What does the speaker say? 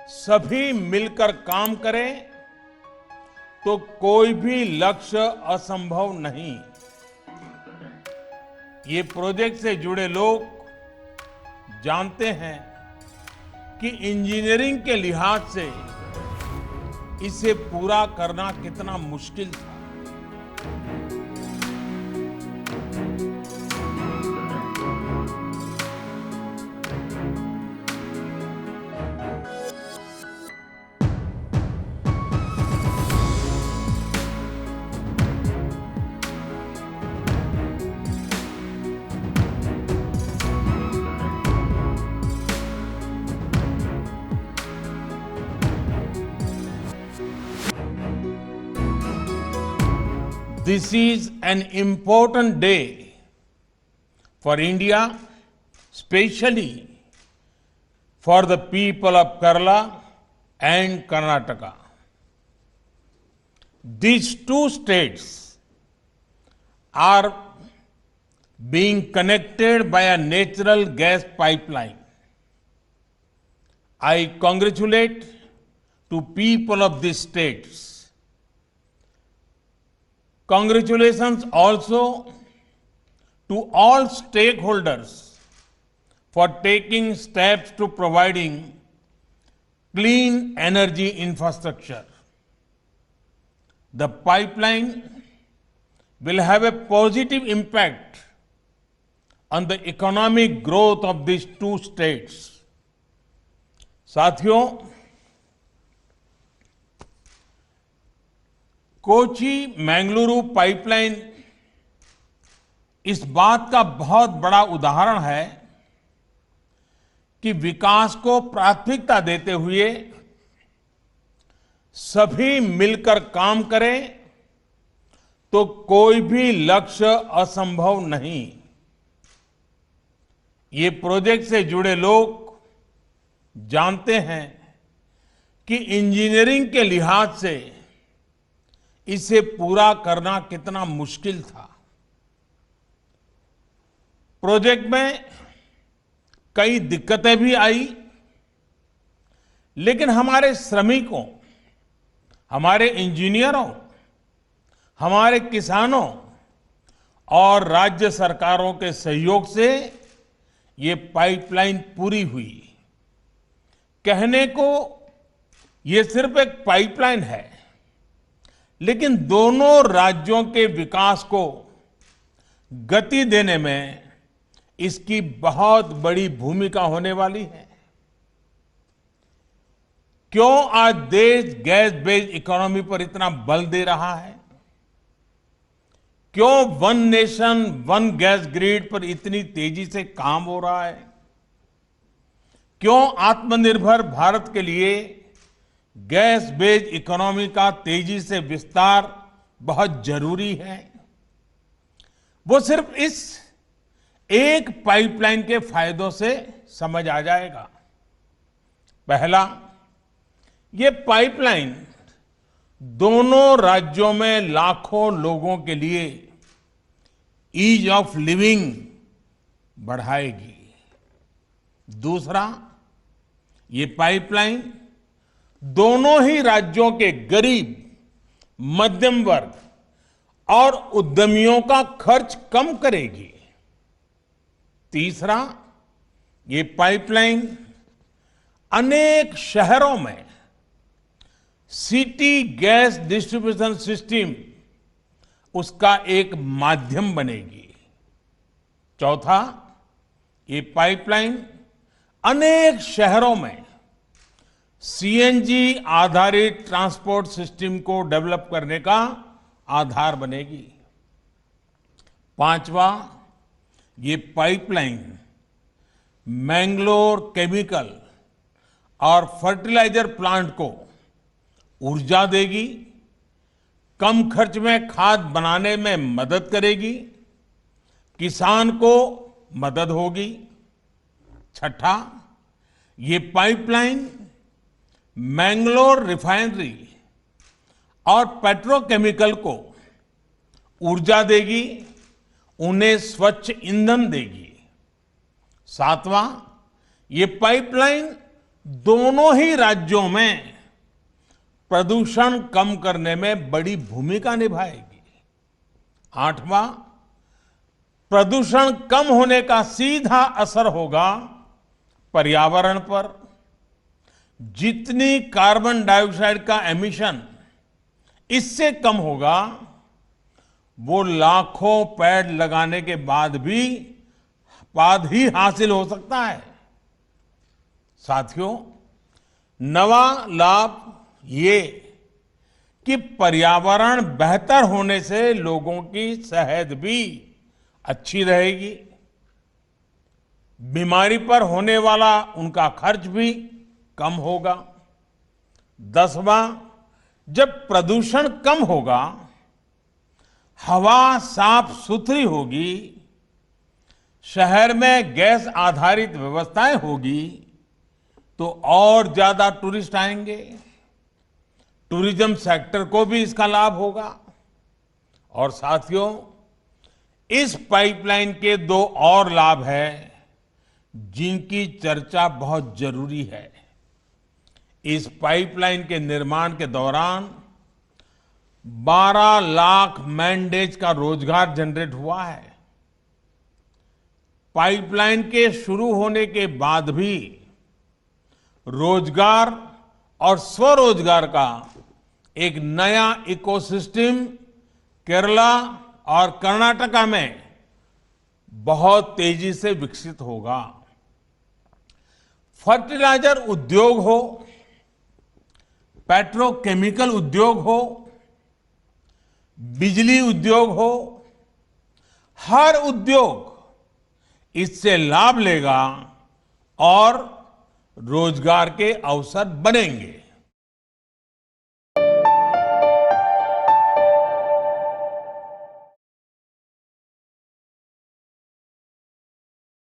सभी मिलकर काम करें तो कोई भी लक्ष्य असंभव नहीं। ये प्रोजेक्ट से जुड़े लोग जानते हैं कि इंजीनियरिंग के लिहाज से इसे पूरा करना कितना मुश्किल था। This is an important day for India, especially for the people of Kerala and Karnataka. These two states are being connected by a natural gas pipeline. I congratulate to people of these states. Congratulations also to all stakeholders for taking steps to providing clean energy infrastructure. The pipeline will have a positive impact on the economic growth of these two states. साथियों, Kochi Mangaluru pipeline इस बात का बहुत बड़ा उदाहरण है कि विकास को प्राथमिकता देते हुए सभी मिलकर काम करें तो कोई भी लक्ष्य असंभव नहीं। ये प्रोजेक्ट से जुड़े लोग जानते हैं कि इंजीनियरिंग के लिहाज से इसे पूरा करना कितना मुश्किल था। प्रोजेक्ट में कई दिक्कतें भी आई, लेकिन हमारे श्रमिकों, हमारे इंजीनियरों, हमारे किसानों और राज्य सरकारों के सहयोग से ये पाइपलाइन पूरी हुई। कहने को ये सिर्फ एक पाइपलाइन है, लेकिन दोनों राज्यों के विकास को गति देने में इसकी बहुत बड़ी भूमिका होने वाली है। क्यों आज देश गैस बेस्ड इकोनॉमी पर इतना बल दे रहा है? क्यों one nation one gas grid पर इतनी तेजी से काम हो रहा है? क्यों आत्मनिर्भर भारत के लिए गैस बेस्ड इकोनॉमी का तेजी से विस्तार बहुत जरूरी है? वो सिर्फ इस एक पाइपलाइन के फायदों से समझ आ जाएगा। पहला, ये पाइपलाइन दोनों राज्यों में लाखों लोगों के लिए ईज ऑफ लिविंग बढ़ाएगी। दूसरा, ये पाइपलाइन दोनों ही राज्यों के गरीब, मध्यम वर्ग और उद्यमियों का खर्च कम करेगी। तीसरा, ये पाइपलाइन अनेक शहरों में सिटी गैस डिस्ट्रीब्यूशन सिस्टम उसका एक माध्यम बनेगी। चौथा, ये पाइपलाइन अनेक शहरों में सीएनजी आधारित ट्रांसपोर्ट सिस्टम को डेवलप करने का आधार बनेगी। पांचवा, ये पाइपलाइन मैंगलोर केमिकल और फर्टिलाइजर प्लांट को ऊर्जा देगी, कम खर्च में खाद बनाने में मदद करेगी, किसान को मदद होगी। छठा, ये पाइपलाइन मैंगलोर रिफाइनरी और पेट्रोकेमिकल को ऊर्जा देगी, उन्हें स्वच्छ ईंधन देगी। सातवां, ये पाइपलाइन दोनों ही राज्यों में प्रदूषण कम करने में बड़ी भूमिका निभाएगी। 8वां, प्रदूषण कम होने का सीधा असर होगा पर्यावरण पर। जितनी कार्बन डाइऑक्साइड का एमिशन इससे कम होगा, वो लाखों पेड़ लगाने के बाद ही हासिल हो सकता है। साथियों, नवा लाभ ये कि पर्यावरण बेहतर होने से लोगों की सेहत भी अच्छी रहेगी, बीमारी पर होने वाला उनका खर्च भी कम होगा। 10वां, जब प्रदूषण कम होगा, हवा साफ सुथरी होगी, शहर में गैस आधारित व्यवस्थाएं होगी, तो और ज्यादा टूरिस्ट आएंगे। टूरिज्म सेक्टर को भी इसका लाभ होगा। और साथियों, इस पाइपलाइन के 2 और लाभ हैं जिनकी चर्चा बहुत जरूरी है। इस पाइपलाइन के निर्माण के दौरान 12 लाख मैन डेज का रोजगार जनरेट हुआ है। पाइपलाइन के शुरू होने के बाद भी रोजगार और स्वरोजगार का एक नया इकोसिस्टम केरला और कर्नाटका में बहुत तेजी से विकसित होगा। फर्टिलाइजर उद्योग हो, पेट्रोकेमिकल उद्योग हो, बिजली उद्योग हो, हर उद्योग इससे लाभ लेगा और रोजगार के अवसर बनेंगे।